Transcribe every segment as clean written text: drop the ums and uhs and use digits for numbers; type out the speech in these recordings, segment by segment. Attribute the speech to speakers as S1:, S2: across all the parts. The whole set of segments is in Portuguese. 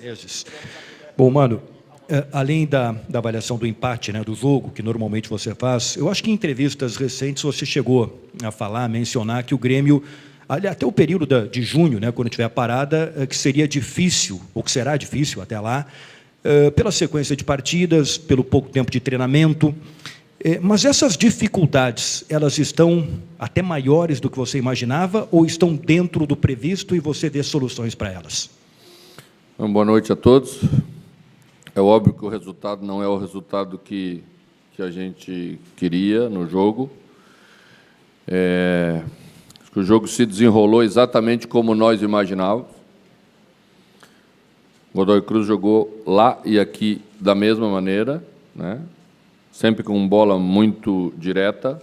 S1: Menezes. Bom, mano, além da avaliação do empate, né, do jogo, que normalmente você faz, eu acho que em entrevistas recentes você chegou a falar, a mencionar que o Grêmio, até o período de junho, né, quando tiver a parada, que seria difícil, ou que será difícil até lá, pela sequência de partidas, pelo pouco tempo de treinamento. Mas essas dificuldades, elas estão até maiores do que você imaginava ou estão dentro do previsto e você vê soluções para elas?
S2: Boa noite a todos. É óbvio que o resultado não é o resultado que a gente queria no jogo. Acho que o jogo se desenrolou exatamente como nós imaginávamos. Godoy Cruz jogou lá e aqui da mesma maneira, né? Sempre com bola muito direta.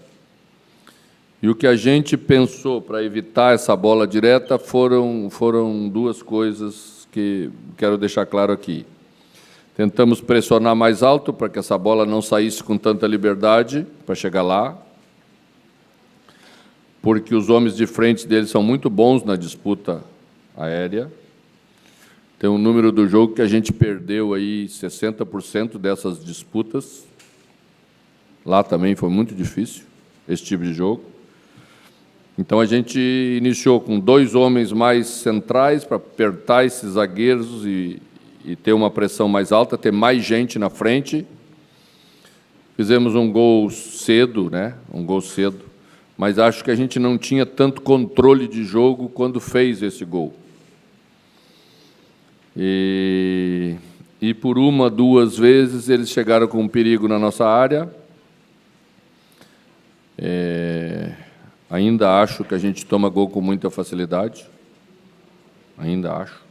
S2: E o que a gente pensou para evitar essa bola direta foram duas coisas que quero deixar claro aqui. Tentamos pressionar mais alto para que essa bola não saísse com tanta liberdade para chegar lá, porque os homens de frente deles são muito bons na disputa aérea. Tem um número do jogo que a gente perdeu aí 60% dessas disputas. Lá também foi muito difícil esse tipo de jogo. Então, a gente iniciou com 2 homens mais centrais para apertar esses zagueiros e ter uma pressão mais alta, ter mais gente na frente. Fizemos um gol cedo, né? Um gol cedo, mas acho que a gente não tinha tanto controle de jogo quando fez esse gol. E por uma, 2 vezes, eles chegaram com um perigo na nossa área. Ainda acho que a gente toma gol com muita facilidade. Ainda acho.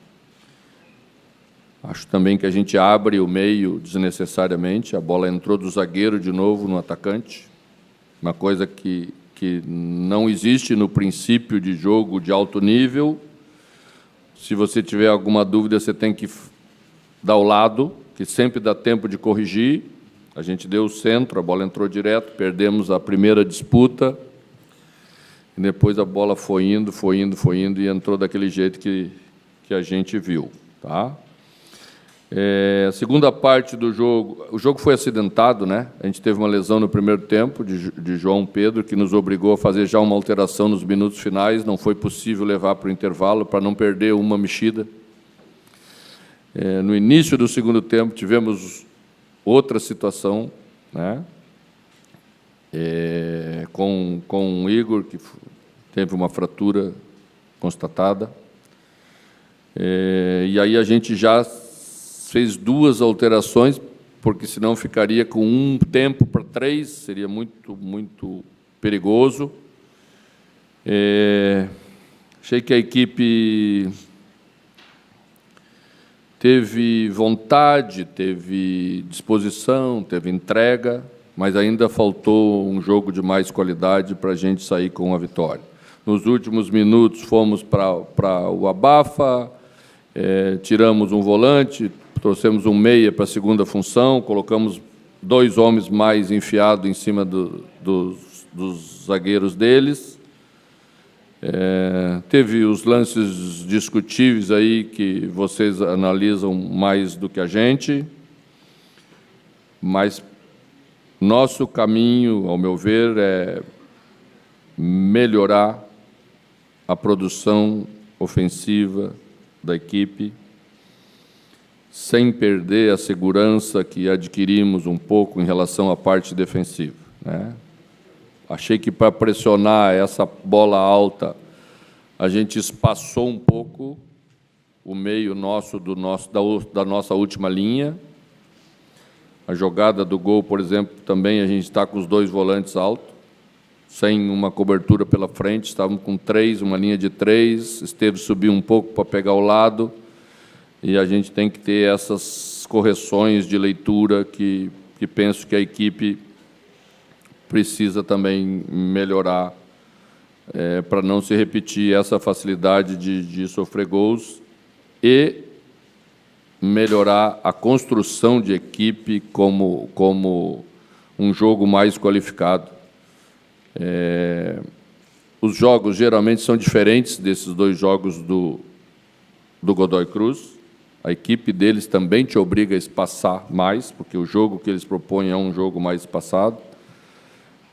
S2: Acho também que a gente abre o meio desnecessariamente. A bola entrou do zagueiro de novo no atacante. Uma coisa que não existe no princípio de jogo de alto nível. Se você tiver alguma dúvida, você tem que dar ao lado, que sempre dá tempo de corrigir. A gente deu o centro, a bola entrou direto, perdemos a primeira disputa. E depois a bola foi indo e entrou daquele jeito que a gente viu. Tá? A segunda parte do jogo, o jogo foi acidentado, né? A gente teve uma lesão no primeiro tempo de João Pedro, que nos obrigou a fazer já uma alteração nos minutos finais. Não foi possível levar para o intervalo para não perder uma mexida. No início do segundo tempo, tivemos outra situação, né? Com o Igor, que teve uma fratura constatada. E aí a gente já fez 2 alterações, porque senão ficaria com um tempo para 3, seria muito, muito perigoso. Achei que a equipe teve vontade, teve disposição, teve entrega, mas ainda faltou um jogo de mais qualidade para a gente sair com a vitória. Nos últimos minutos, fomos para o abafa, tiramos um volante, trouxemos um meia para a segunda função, colocamos 2 homens mais enfiados em cima dos zagueiros deles. Teve os lances discutíveis aí que vocês analisam mais do que a gente, mas nosso caminho, ao meu ver, é melhorar a produção ofensiva da equipe, sem perder a segurança que adquirimos um pouco em relação à parte defensiva, né? Achei que para pressionar essa bola alta, a gente espaçou um pouco o meio da nossa última linha. A jogada do gol, por exemplo, também a gente está com os 2 volantes altos, sem uma cobertura pela frente, estávamos com 3, uma linha de 3, Esteves subiu um pouco para pegar o lado, e a gente tem que ter essas correções de leitura que penso que a equipe precisa também melhorar para não se repetir essa facilidade de sofrer gols e melhorar a construção de equipe como um jogo mais qualificado. Os jogos geralmente são diferentes desses 2 jogos do Godoy Cruz. A equipe deles também te obriga a espaçar mais, porque o jogo que eles propõem é um jogo mais espaçado.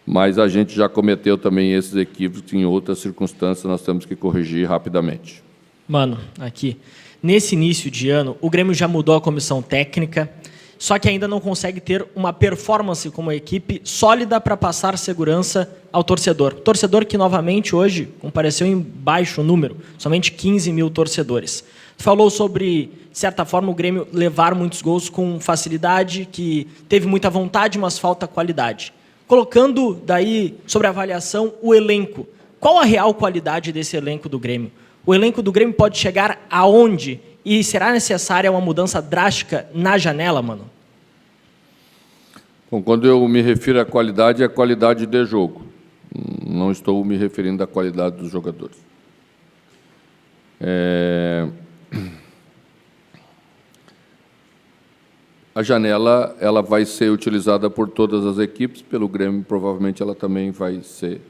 S2: Mas a gente já cometeu também esses equívocos que, em outras circunstâncias, nós temos que corrigir rapidamente.
S3: Mano, aqui, nesse início de ano, o Grêmio já mudou a comissão técnica, só que ainda não consegue ter uma performance como equipe sólida para passar segurança ao torcedor. Torcedor que, novamente, hoje compareceu em baixo número, somente 15 mil torcedores. Falou sobre, de certa forma, o Grêmio levar muitos gols com facilidade, que teve muita vontade, mas falta qualidade. Colocando daí sobre a avaliação o elenco. Qual a real qualidade desse elenco do Grêmio? O elenco do Grêmio pode chegar aonde? E será necessária uma mudança drástica na janela, mano?
S2: Bom, quando eu me refiro à qualidade, é a qualidade de jogo. Não estou me referindo à qualidade dos jogadores. A janela ela vai ser utilizada por todas as equipes, pelo Grêmio provavelmente ela também vai ser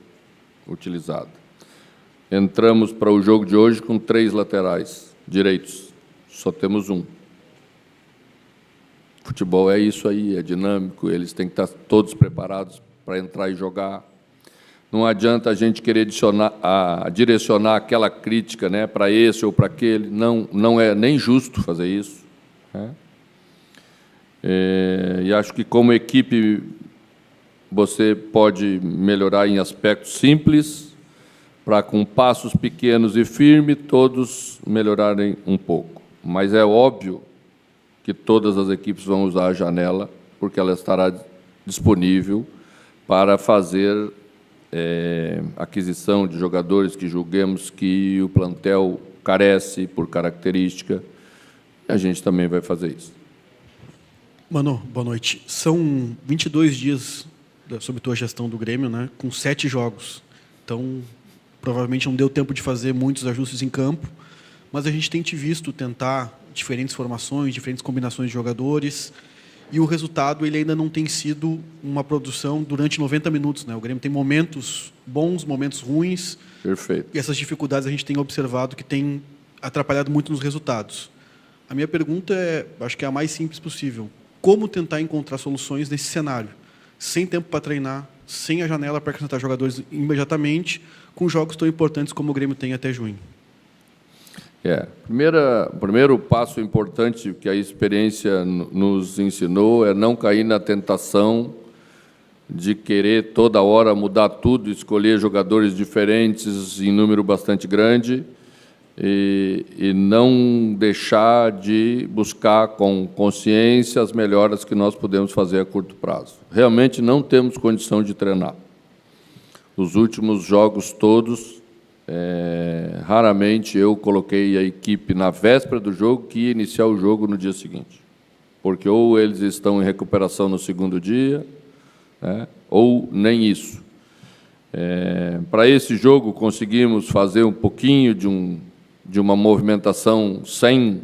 S2: utilizada. Entramos para o jogo de hoje com 3 laterais direitos, só temos um. Futebol é isso aí, é dinâmico, eles têm que estar todos preparados para entrar e jogar. Não adianta a gente querer direcionar aquela crítica, né, para esse ou para aquele, não é nem justo fazer isso, né? E acho que, como equipe, você pode melhorar em aspectos simples, para, com passos pequenos e firmes, todos melhorarem um pouco. Mas é óbvio que todas as equipes vão usar a janela, porque ela estará disponível para fazer aquisição de jogadores que julguemos que o plantel carece por característica. A gente também vai fazer isso.
S4: Mano, boa noite. São 22 dias sob tua gestão do Grêmio, né, com 7 jogos. Então, provavelmente não deu tempo de fazer muitos ajustes em campo, mas a gente tem te visto tentar diferentes formações, diferentes combinações de jogadores, e o resultado ele ainda não tem sido uma produção durante 90 minutos, né? O Grêmio tem momentos bons, momentos ruins.
S2: Perfeito.
S4: E essas dificuldades a gente tem observado que tem atrapalhado muito nos resultados. A minha pergunta acho que é a mais simples possível. Como tentar encontrar soluções nesse cenário? Sem tempo para treinar, sem a janela para acrescentar jogadores imediatamente, com jogos tão importantes como o Grêmio tem até junho.
S2: Primeiro passo importante que a experiência nos ensinou é não cair na tentação de querer toda hora mudar tudo, escolher jogadores diferentes em número bastante grande e não deixar de buscar com consciência as melhoras que nós podemos fazer a curto prazo. Realmente não temos condição de treinar. Os últimos jogos todos, raramente eu coloquei a equipe na véspera do jogo que ia iniciar o jogo no dia seguinte, porque ou eles estão em recuperação no segundo dia, né, ou nem isso. Para esse jogo conseguimos fazer um pouquinho de uma movimentação sem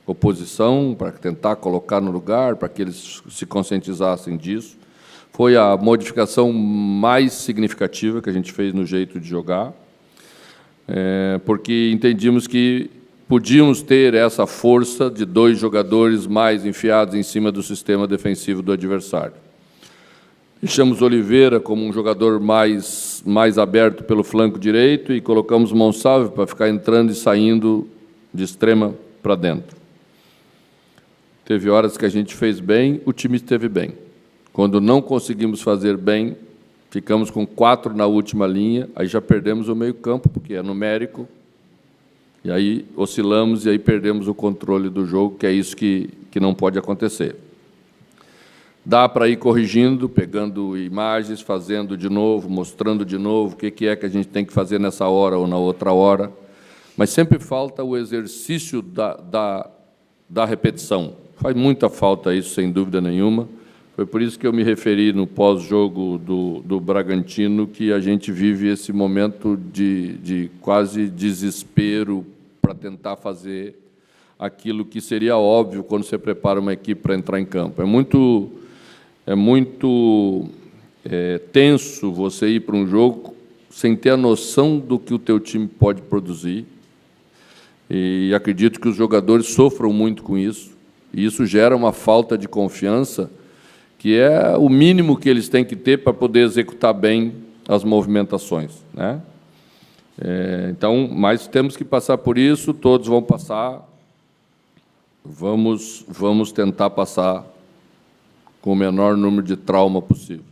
S2: oposição, para tentar colocar no lugar, para que eles se conscientizassem disso. Foi a modificação mais significativa que a gente fez no jeito de jogar, porque entendimos que podíamos ter essa força de 2 jogadores mais enfiados em cima do sistema defensivo do adversário. Deixamos Oliveira como um jogador mais aberto pelo flanco direito e colocamos Monsalve para ficar entrando e saindo de extrema para dentro. Teve horas que a gente fez bem, o time esteve bem. Quando não conseguimos fazer bem, ficamos com 4 na última linha, aí já perdemos o meio-campo, porque é numérico, e aí oscilamos e aí perdemos o controle do jogo, que é isso que não pode acontecer. Dá para ir corrigindo, pegando imagens, fazendo de novo, mostrando de novo o que é que a gente tem que fazer nessa hora ou na outra hora, mas sempre falta o exercício da repetição. Faz muita falta isso, sem dúvida nenhuma. Foi por isso que eu me referi no pós-jogo do Bragantino, que a gente vive esse momento de quase desespero para tentar fazer aquilo que seria óbvio quando você prepara uma equipe para entrar em campo. É muito tenso você ir para um jogo sem ter a noção do que o teu time pode produzir E acredito que os jogadores sofram muito com isso, e isso gera uma falta de confiança, que é o mínimo que eles têm que ter para poder executar bem as movimentações, né? Então, mas temos que passar por isso, todos vão passar, vamos tentar passar com o menor número de trauma possível.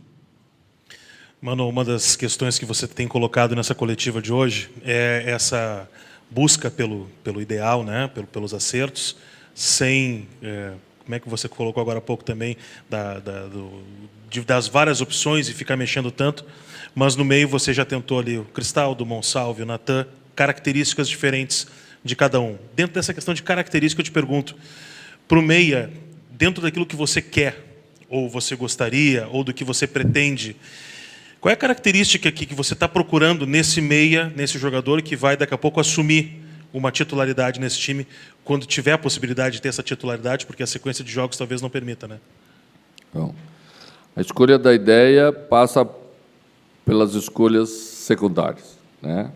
S5: Mano, uma das questões que você tem colocado nessa coletiva de hoje é essa busca pelo ideal, né? Pelos acertos, sem... como é que você colocou agora há pouco também, das várias opções e ficar mexendo tanto, mas no meio você já tentou ali o Cristaldo, o Monsalve, o Natan, características diferentes de cada um. Dentro dessa questão de característica, eu te pergunto, para o meia, dentro daquilo que você quer, ou você gostaria, ou do que você pretende, qual é a característica que você está procurando nesse meia, nesse jogador que vai daqui a pouco assumir uma titularidade nesse time, quando tiver a possibilidade de ter essa titularidade, porque a sequência de jogos talvez não permita, né?
S2: Bom, a escolha da ideia passa pelas escolhas secundárias, né?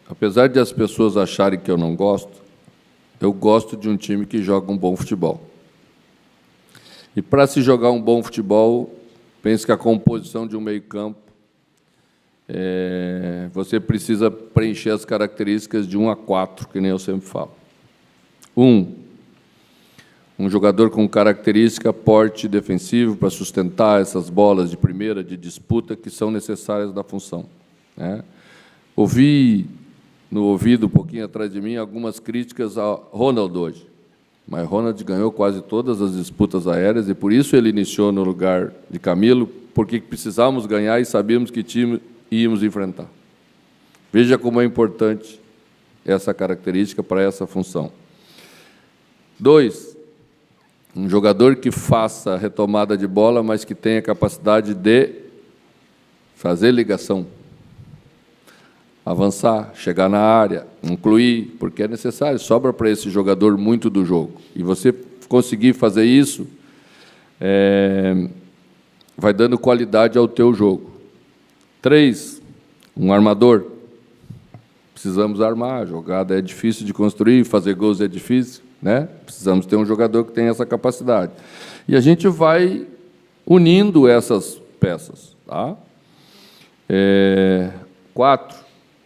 S2: Apesar de as pessoas acharem que eu não gosto, eu gosto de um time que joga um bom futebol. E para se jogar um bom futebol, pense que a composição de um meio-campo, você precisa preencher as características de 1 a 4, que nem eu sempre falo. Um jogador com característica, porte defensivo para sustentar essas bolas de primeira, de disputa, que são necessárias da função, né? Ouvi no ouvido, um pouquinho atrás de mim, algumas críticas ao Ronald hoje. Mas Ronald ganhou quase todas as disputas aéreas e, por isso, ele iniciou no lugar de Camilo, porque precisávamos ganhar e sabíamos que time íamos enfrentar. Veja como é importante essa característica para essa função. 2, um jogador que faça retomada de bola, mas que tenha capacidade de fazer ligação, avançar, chegar na área, incluir, porque é necessário, sobra para esse jogador muito do jogo. E você conseguir fazer isso, vai dando qualidade ao teu jogo. 3, um armador. Precisamos armar, a jogada é difícil de construir, fazer gols é difícil, né? Precisamos ter um jogador que tenha essa capacidade. E a gente vai unindo essas peças, tá?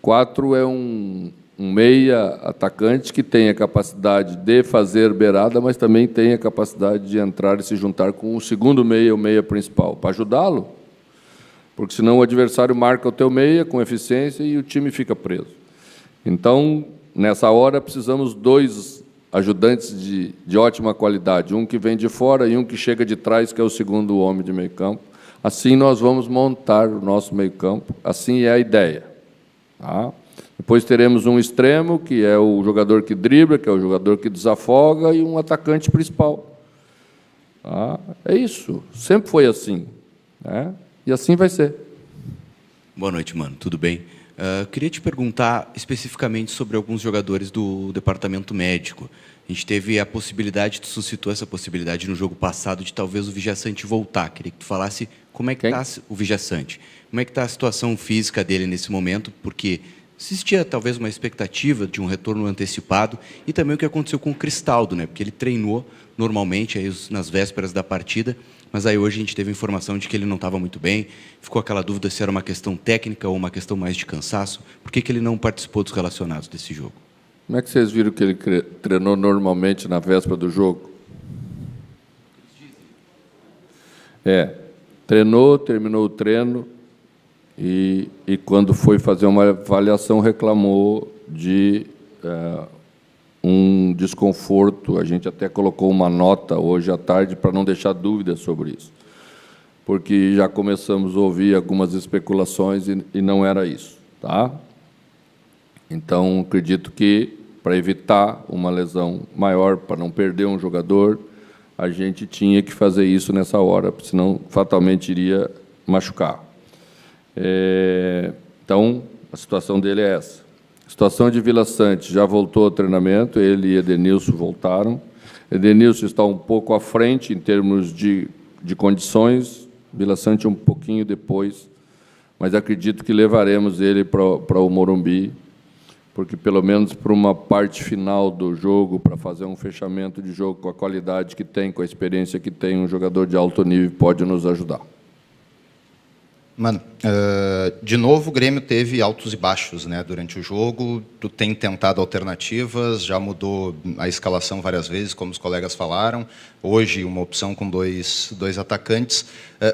S2: 4 é um meia atacante que tem a capacidade de fazer beirada, mas também tem a capacidade de entrar e se juntar com o segundo meia, o meia principal, para ajudá-lo, porque senão o adversário marca o teu meia com eficiência e o time fica preso. Então, nessa hora, precisamos 2 ajudantes de ótima qualidade, um que vem de fora e um que chega de trás, que é o segundo homem de meio campo. Assim nós vamos montar o nosso meio campo, assim é a ideia. Tá? Depois teremos um extremo, que é o jogador que dribla, que é o jogador que desafoga, e um atacante principal. Tá? É isso, sempre foi assim, né? E assim vai ser.
S6: Boa noite, mano. Tudo bem? Queria te perguntar especificamente sobre alguns jogadores do departamento médico. A gente teve a possibilidade, tu suscitou essa possibilidade no jogo passado de talvez o Vijaçante voltar. Queria que tu falasse como é que está o Vijaçante. Como é que está a situação física dele nesse momento, porque existia talvez uma expectativa de um retorno antecipado, e também o que aconteceu com o Cristaldo, né? Porque ele treinou normalmente aí nas vésperas da partida, mas aí hoje a gente teve informação de que ele não estava muito bem, ficou aquela dúvida se era uma questão técnica ou uma questão mais de cansaço. Por que ele não participou dos relacionados desse jogo?
S2: Como é que vocês viram que ele treinou normalmente na véspera do jogo? Treinou, terminou o treino e quando foi fazer uma avaliação reclamou de um desconforto. A gente até colocou uma nota hoje à tarde para não deixar dúvidas sobre isso, porque já começamos a ouvir algumas especulações e não era isso, tá? Então, acredito que, para evitar uma lesão maior, para não perder um jogador, a gente tinha que fazer isso nessa hora, senão fatalmente iria machucar. Então, a situação dele é essa. A situação de Vilaçante já voltou ao treinamento, ele e Edenilson voltaram. Edenilson está um pouco à frente em termos de condições, Vilaçante um pouquinho depois, mas acredito que levaremos ele para o Morumbi porque, pelo menos para uma parte final do jogo, para fazer um fechamento de jogo com a qualidade que tem, com a experiência que tem, um jogador de alto nível pode nos ajudar.
S7: Mano, de novo o Grêmio teve altos e baixos, né, durante o jogo. Tu tem tentado alternativas, já mudou a escalação várias vezes, como os colegas falaram. Hoje uma opção com dois atacantes.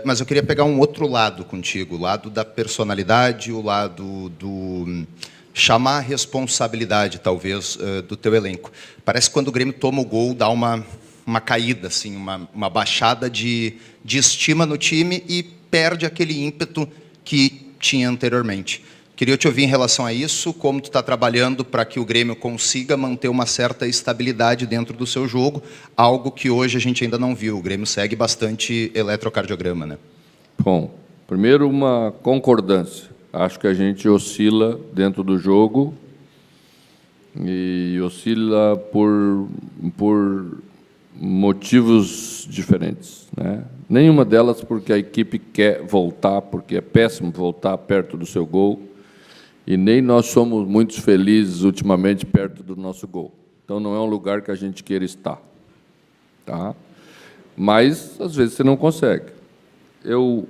S7: Mas eu queria pegar um outro lado contigo, o lado da personalidade, o lado do chamar a responsabilidade, talvez, do teu elenco. Parece que quando o Grêmio toma o gol, dá uma caída, assim, uma baixada de estima no time e perde aquele ímpeto que tinha anteriormente. Queria te ouvir em relação a isso, como tu está trabalhando para que o Grêmio consiga manter uma certa estabilidade dentro do seu jogo, algo que hoje a gente ainda não viu. O Grêmio segue bastante eletrocardiograma, né?
S2: Bom, primeiro uma concordância. Acho que a gente oscila dentro do jogo e oscila por motivos diferentes, né? Nenhuma delas porque a equipe quer voltar, porque é péssimo voltar perto do seu gol, e nem nós somos muito felizes ultimamente perto do nosso gol. Então não é um lugar que a gente queira estar, tá? Mas às vezes você não consegue. Eu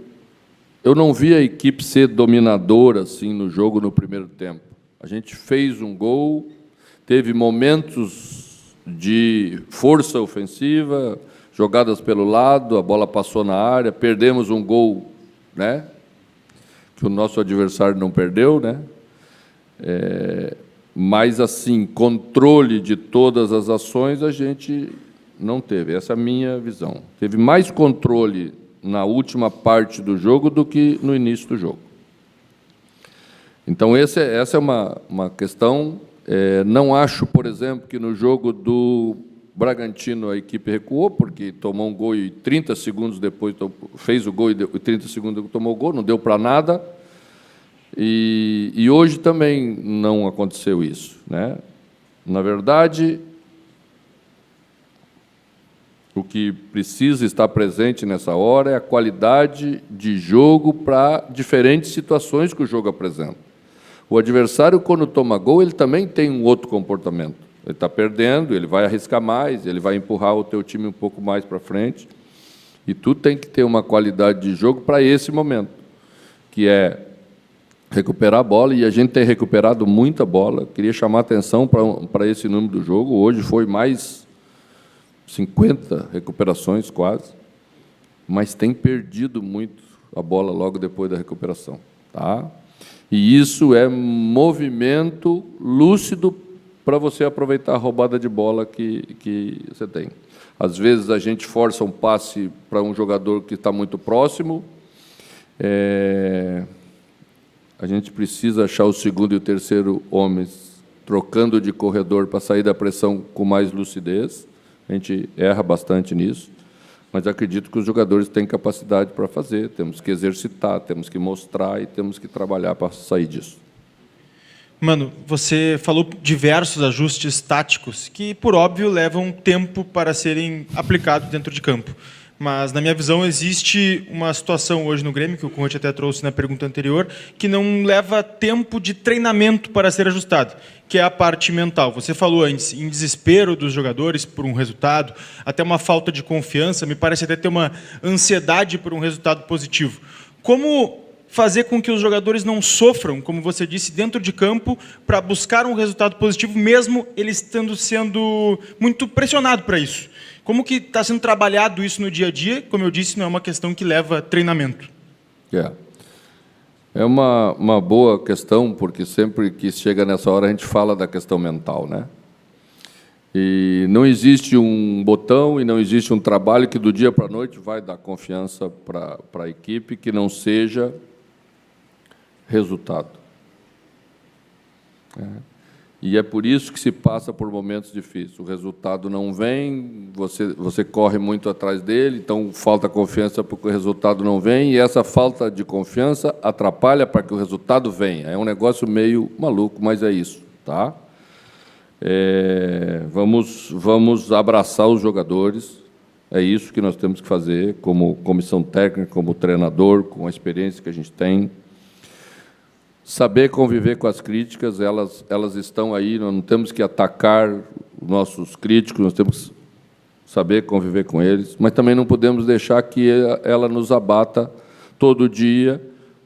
S2: não vi a equipe ser dominadora assim no jogo no primeiro tempo. A gente fez um gol, teve momentos de força ofensiva, jogadas pelo lado, a bola passou na área, perdemos um gol, né, que o nosso adversário não perdeu, né? Mas, assim, controle de todas as ações a gente não teve. Essa é a minha visão. Teve mais controle na última parte do jogo do que no início do jogo. Então, essa é uma questão. Não acho, por exemplo, que no jogo do Bragantino a equipe recuou, porque tomou um gol e 30 segundos depois fez o gol e 30 segundos depois tomou o gol, não deu para nada. E hoje também não aconteceu isso, né? Na verdade, o que precisa estar presente nessa hora é a qualidade de jogo para diferentes situações que o jogo apresenta. O adversário, quando toma gol, ele também tem um outro comportamento. Ele está perdendo, ele vai arriscar mais, ele vai empurrar o teu time um pouco mais para frente. E tu tem que ter uma qualidade de jogo para esse momento, que é recuperar a bola, e a gente tem recuperado muita bola. Queria chamar a atenção para esse número do jogo. Hoje foi mais 50 recuperações, quase, mas tem perdido muito a bola logo depois da recuperação, tá? E isso é movimento lúcido para você aproveitar a roubada de bola que você tem. Às vezes a gente força um passe para um jogador que está muito próximo, a gente precisa achar o segundo e o terceiro homens trocando de corredor para sair da pressão com mais lucidez. A gente erra bastante nisso, mas acredito que os jogadores têm capacidade para fazer. Temos que exercitar, temos que mostrar e temos que trabalhar para sair disso.
S8: Mano, você falou diversos ajustes táticos que, por óbvio, levam tempo para serem aplicados dentro de campo. Mas, na minha visão, existe uma situação hoje no Grêmio, que o Conte até trouxe na pergunta anterior, que não leva tempo de treinamento para ser ajustado, que é a parte mental. Você falou antes, em desespero dos jogadores por um resultado, até uma falta de confiança, me parece até ter uma ansiedade por um resultado positivo. Como fazer com que os jogadores não sofram, como você disse, dentro de campo, para buscar um resultado positivo, mesmo eles estando sendo muito pressionados para isso? Como que está sendo trabalhado isso no dia a dia? Como eu disse, não é uma questão que leva treinamento.
S2: É uma boa questão, porque sempre que chega nessa hora a gente fala da questão mental, né? E não existe um botão e não existe um trabalho que do dia para a noite vai dar confiança para a equipe que não seja resultado. E é por isso que se passa por momentos difíceis. O resultado não vem, você corre muito atrás dele, então falta confiança porque o resultado não vem, e essa falta de confiança atrapalha para que o resultado venha. É um negócio meio maluco, mas é isso, tá? Vamos abraçar os jogadores, é isso que nós temos que fazer, como comissão técnica, como treinador, com a experiência que a gente tem. saber conviver com as críticas, elas estão aí, nós não temos que atacar os nossos críticos, nós temos que saber conviver com eles, mas também não podemos deixar que ela nos abata todo dia,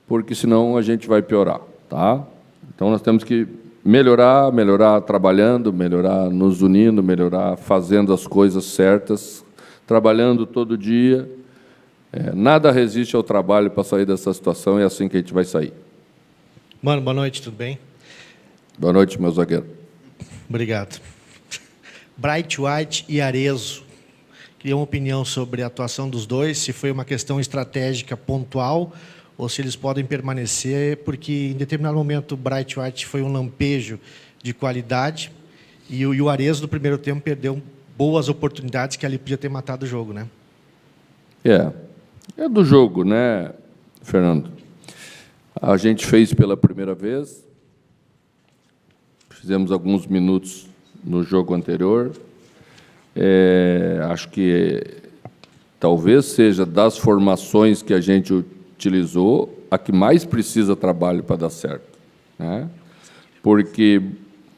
S2: porque senão a gente vai piorar, tá? Então nós temos que melhorar trabalhando, melhorar nos unindo, melhorar fazendo as coisas certas, trabalhando todo dia. Nada resiste ao trabalho para sair dessa situação, é assim que a gente vai sair.
S9: Mano, boa noite, tudo bem?
S2: Boa noite, meu zagueiro.
S9: Obrigado. Bright White e Arezzo. Queria uma opinião sobre a atuação dos dois, se foi uma questão estratégica pontual ou se eles podem permanecer, porque em determinado momento o Bright White foi um lampejo de qualidade e o Arezzo, no primeiro tempo, perdeu boas oportunidades que ali podia ter matado o jogo, né?
S2: É do jogo, né, Fernando? A gente fez pela primeira vez, fizemos alguns minutos no jogo anterior. Acho que talvez seja das formações que a gente utilizou a que mais precisa trabalho para dar certo, né? Porque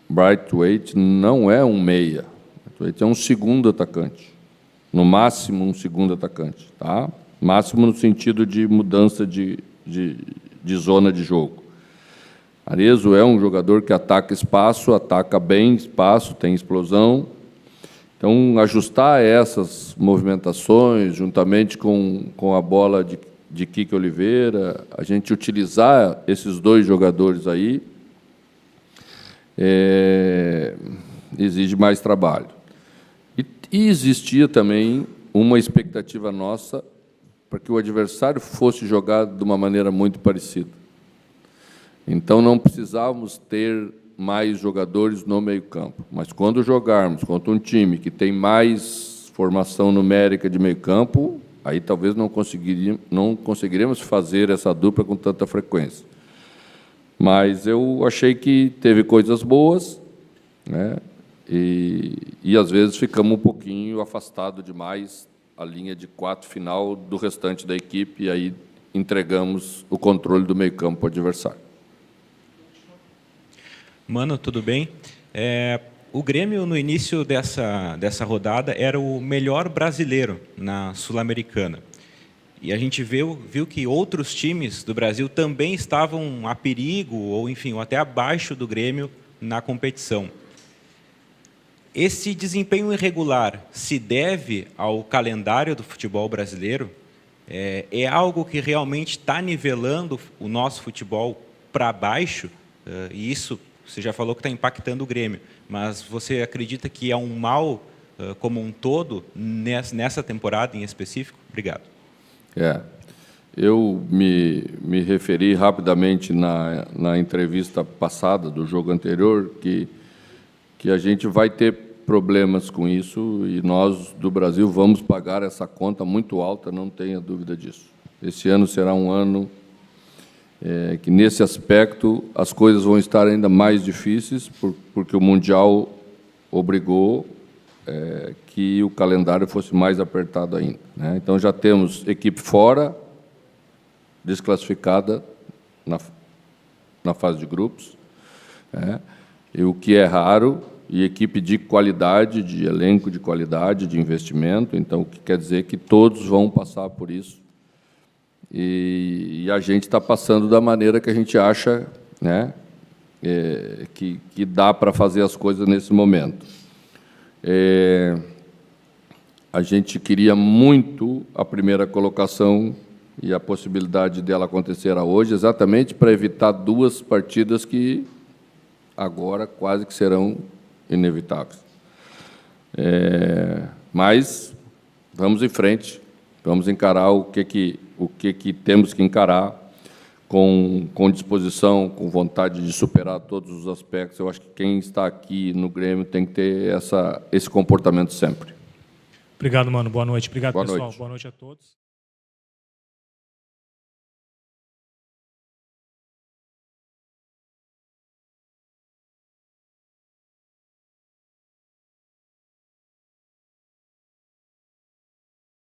S2: Braithwaite não é um meia, Braithwaite é um segundo atacante, no máximo um segundo atacante, tá? Máximo no sentido de mudança de zona de jogo. Arezzo é um jogador que ataca espaço, ataca bem espaço, tem explosão. Então, ajustar essas movimentações, juntamente com a bola de Kike Oliveira, a gente utilizar esses dois jogadores aí, exige mais trabalho. E existia também uma expectativa nossa para que o adversário fosse jogado de uma maneira muito parecida. Então, não precisávamos ter mais jogadores no meio-campo. Mas, quando jogarmos contra um time que tem mais formação numérica de meio-campo, aí talvez não conseguiríamos fazer essa dupla com tanta frequência. Mas eu achei que teve coisas boas, né? E às vezes, ficamos um pouquinho afastados demais a linha de 4 final do restante da equipe, e aí entregamos o controle do meio-campo para o adversário.
S10: Mano, tudo bem? O Grêmio, no início dessa rodada, era o melhor brasileiro na Sul-Americana. E a gente viu que outros times do Brasil também estavam a perigo, ou enfim, ou até abaixo do Grêmio na competição. Esse desempenho irregular se deve ao calendário do futebol brasileiro? É algo que realmente está nivelando o nosso futebol para baixo? E isso, você já falou que está impactando o Grêmio, mas você acredita que é um mal como um todo nessa temporada em específico? Obrigado.
S2: Eu me referi rapidamente na entrevista passada do jogo anterior que a gente vai ter problemas com isso e nós, do Brasil, vamos pagar essa conta muito alta, não tenha dúvida disso. Esse ano será um ano que, nesse aspecto, as coisas vão estar ainda mais difíceis, porque o Mundial obrigou que o calendário fosse mais apertado ainda, né? Então, já temos equipe fora, desclassificada na fase de grupos, e o que é raro, e equipe de qualidade, de elenco de qualidade, de investimento. Então, o que quer dizer que todos vão passar por isso. E a gente está passando da maneira que a gente acha, né, que dá para fazer as coisas nesse momento. A gente queria muito a primeira colocação e a possibilidade dela acontecer hoje, exatamente para evitar 2 partidas que agora quase que serão inevitáveis. Mas vamos em frente, vamos encarar o que temos que encarar com disposição, com vontade de superar todos os aspectos. Eu acho que quem está aqui no Grêmio tem que ter esse comportamento sempre.
S11: Obrigado, mano. Boa noite. Obrigado,
S2: Boa
S11: pessoal.
S2: noite.
S11: Boa noite a todos.